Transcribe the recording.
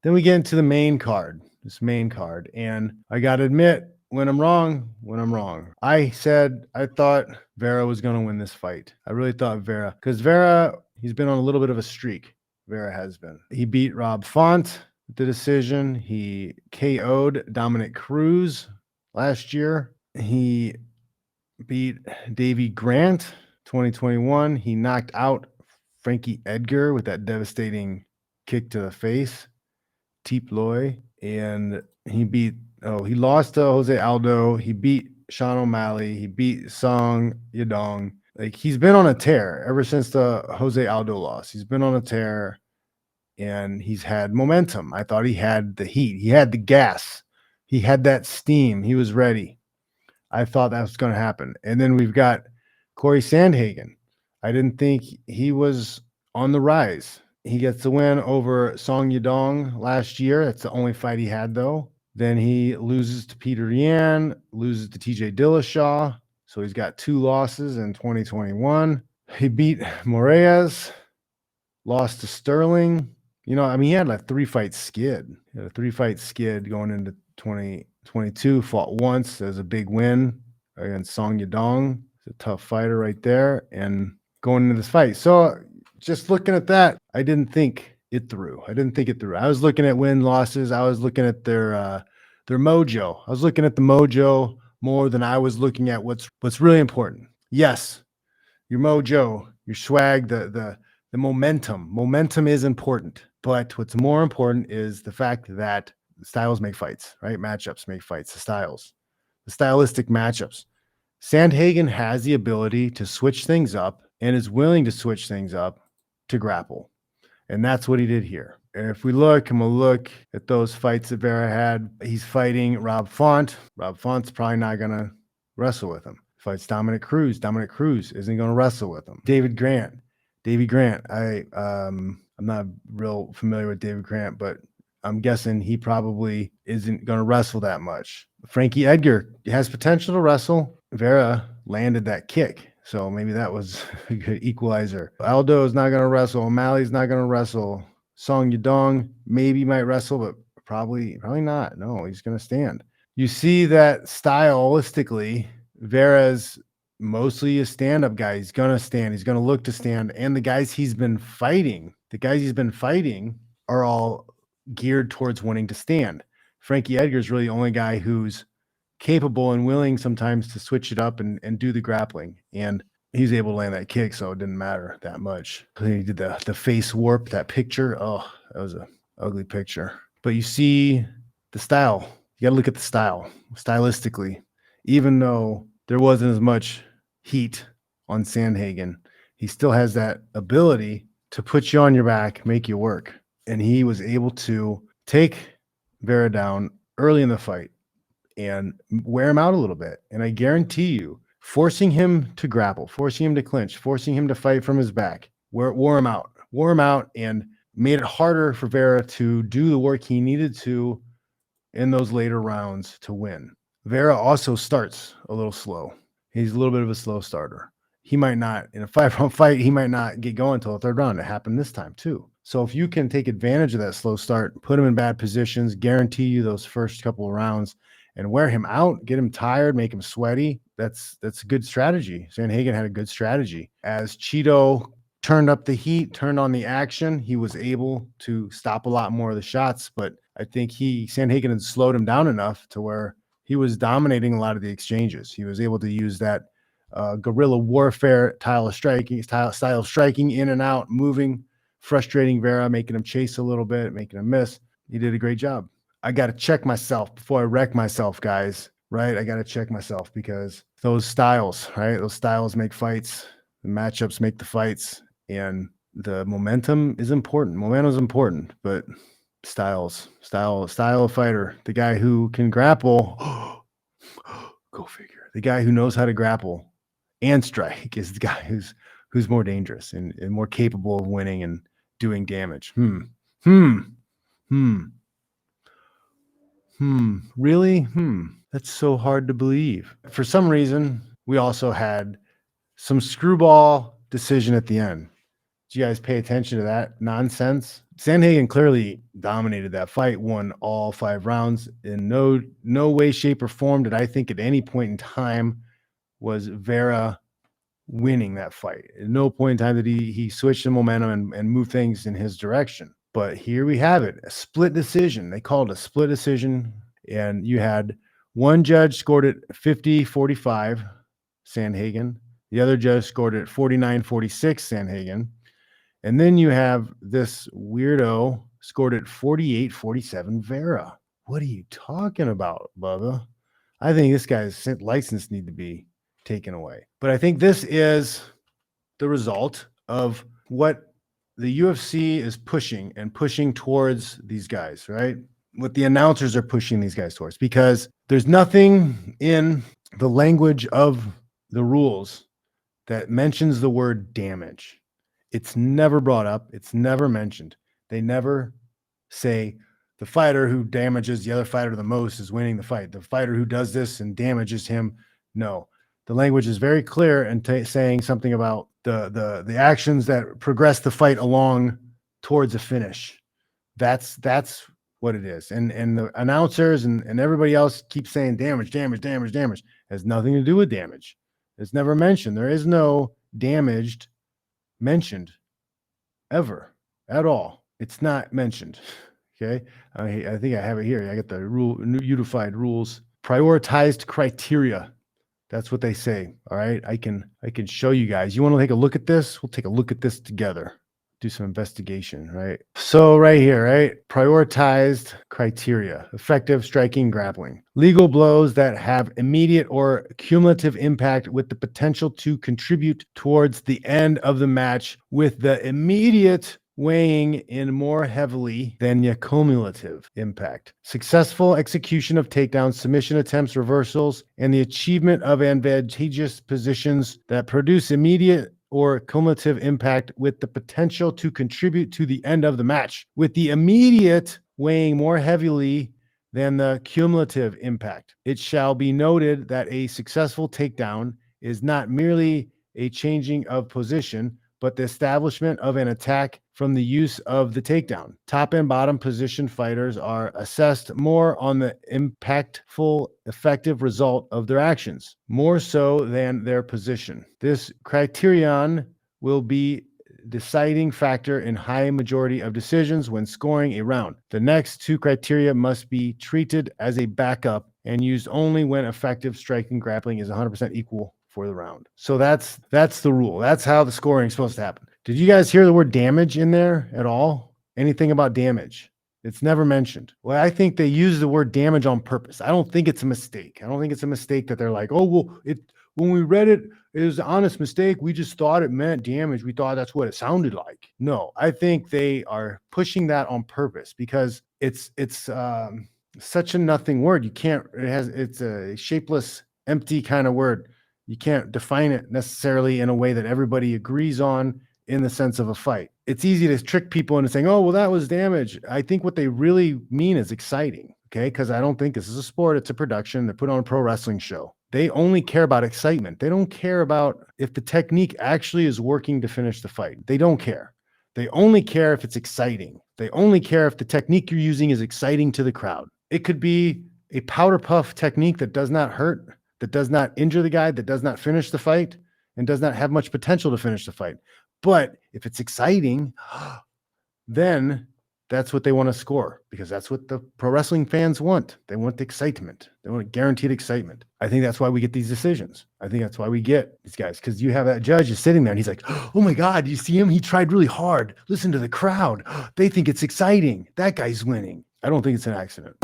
Then we get into the main card, this main card. And I got to admit, when I'm wrong, I said I thought Vera was going to win this fight. I really thought Vera, because Vera, he's been on a little bit of a streak. Vera has been. He beat Rob Font with the decision. He KO'd Dominic Cruz last year. He beat Davey Grant 2021. He knocked out Frankie Edgar with that devastating kick to the face. Teep Loy, and he lost to Jose Aldo. He beat Sean O'Malley. He beat Song Yadong. Like, he's been on a tear ever since the Jose Aldo loss. He's been on a tear, and he's had momentum. I thought he had the heat. He had the gas. He had that steam. He was ready. I thought that was going to happen. And then we've got Corey Sandhagen. I didn't think he was on the rise. He gets the win over Song Yadong last year. That's the only fight he had, though. Then he loses to Peter Yan, loses to TJ Dillashaw. So he's got 2 losses in 2021. He beat Moraes, lost to Sterling. You know, I mean, he had like 3-fight skid. He had a 3-fight skid going into 2022. Fought once as a big win against Song Yadong. He's a tough fighter right there. And going into this fight. So just looking at that, I didn't think it through. I was looking at win-losses. I was looking at their mojo. I was looking at the mojo more than I was looking at what's really important. Yes, your mojo, your swag, the momentum. Momentum is important. But what's more important is the fact that styles make fights, right? Matchups make fights, the stylistic matchups. Sandhagen has the ability to switch things up and is willing to switch things up to grapple. And that's what he did here. And if we look, I'm going to look at those fights that Vera had. He's fighting Rob Font. Rob Font's probably not going to wrestle with him. Fights Dominic Cruz. Dominic Cruz isn't going to wrestle with him. Davey Grant. I'm not real familiar with David Grant, but I'm guessing he probably isn't going to wrestle that much. Frankie Edgar has potential to wrestle. Vera landed that kick. So maybe that was a good equalizer. Aldo is not going to wrestle. O'Malley's not going to wrestle. Song Yadong maybe might wrestle, but probably not. No, he's going to stand. You see that stylistically, Vera's mostly a stand-up guy. He's going to stand. He's going to look to stand. And the guys he's been fighting are all geared towards wanting to stand. Frankie Edgar is really the only guy who's capable and willing sometimes to switch it up and do the grappling. And he's able to land that kick, so it didn't matter that much. He did the face warp, that picture. Oh, that was an ugly picture. But you see the style. You got to look at the style. Stylistically, even though there wasn't as much heat on Sandhagen, he still has that ability to put you on your back, make you work. And he was able to take Vera down early in the fight and wear him out a little bit. And I guarantee you, forcing him to grapple, forcing him to clinch, forcing him to fight from his back, wore him out and made it harder for Vera to do the work he needed to in those later rounds to win. Vera also starts a little slow. He's a little bit of a slow starter. He might not, in a 5-round fight, he might not get going until the 3rd round. It happened this time too. So if you can take advantage of that slow start, put him in bad positions, guarantee you those first couple of rounds, and wear him out, get him tired, make him sweaty, that's a good strategy. Sandhagen had a good strategy. As Cheeto turned up the heat, turned on the action, he was able to stop a lot more of the shots, but I think Sandhagen had slowed him down enough to where he was dominating a lot of the exchanges. He was able to use that guerrilla warfare style of striking in and out, moving, frustrating Vera, making him chase a little bit, making him miss. He did a great job. I got to check myself before I wreck myself, guys, right? I got to check myself because those styles, right? Those styles make fights. The matchups make the fights, and the momentum is important. Momentum is important, but style of fighter, the guy who can grapple, go figure. The guy who knows how to grapple and strike is the guy who's more dangerous and more capable of winning and doing damage. Really? That's so hard to believe. For some reason, we also had some screwball decision at the end. Did you guys pay attention to that nonsense? Sandhagen clearly dominated that fight, won all 5 rounds. In no way, shape, or form did I think at any point in time was Vera winning that fight. At no point in time did he switch the momentum and move things in his direction. But here we have it, a split decision. They called it a split decision, and you had one judge scored it 50-45, Sandhagen. The other judge scored it 49-46, Sandhagen. And then you have this weirdo scored it 48-47, Vera. What are you talking about, Bubba? I think this guy's license need to be taken away. But I think this is the result of what the UFC is pushing towards these guys, right? What the announcers are pushing these guys towards, because there's nothing in the language of the rules that mentions the word damage. It's never brought up. It's never mentioned. They never say the fighter who damages the other fighter the most is winning the fight. The fighter who does this and damages him. No, the language is very clear and saying something about the actions that progress the fight along towards a finish. That's what it is. And the announcers and everybody else keeps saying damage. It has nothing to do with damage. It's never mentioned. There is no damaged mentioned ever at all. It's not mentioned. Okay. I think I have it here. I got the new unified rules, prioritized criteria. That's what they say. All right. I can show you guys. You want to take a look at this? We'll take a look at this together. Do some investigation, right? So right here, right? Prioritized criteria, effective striking, grappling, legal blows that have immediate or cumulative impact with the potential to contribute towards the end of the match, with the immediate weighing in more heavily than the cumulative impact. Successful execution of takedowns, submission attempts, reversals, and the achievement of advantageous positions that produce immediate or cumulative impact with the potential to contribute to the end of the match, with the immediate weighing more heavily than the cumulative impact. It shall be noted that a successful takedown is not merely a changing of position, but the establishment of an attack from the use of the takedown. Top and bottom position fighters are assessed more on the impactful, effective result of their actions, more so than their position. This criterion will be deciding factor in high majority of decisions when scoring a round. The next 2 criteria must be treated as a backup and used only when effective striking grappling is 100% equal for the round. So that's the rule. That's how the scoring is supposed to happen. Did you guys hear the word damage in there at all? Anything about damage? It's never mentioned. Well, I think they use the word damage on purpose. I don't think it's a mistake. I don't think it's a mistake that they're like, oh, well, when we read it, it was an honest mistake. We just thought it meant damage. We thought that's what it sounded like. No, I think they are pushing that on purpose because it's such a nothing word. You can't, it's a shapeless, empty kind of word. You can't define it necessarily in a way that everybody agrees on in the sense of a fight. It's easy to trick people into saying, oh, well, that was damage. I think what they really mean is exciting, okay? Because I don't think this is a sport. It's a production. They put on a pro wrestling show. They only care about excitement. They don't care about if the technique actually is working to finish the fight. They don't care. They only care if it's exciting. They only care if the technique you're using is exciting to the crowd. It could be a powder puff technique that does not hurt, that does not injure the guy, that does not finish the fight, and does not have much potential to finish the fight. But if it's exciting, then that's what they want to score, because that's what the pro wrestling fans want. They want the excitement. They want guaranteed excitement. I think that's why we get these decisions. I think that's why we get these guys, because you have that judge is sitting there and he's like, oh my God, you see him? He tried really hard. Listen to the crowd. They think it's exciting. That guy's winning. I don't think it's an accident.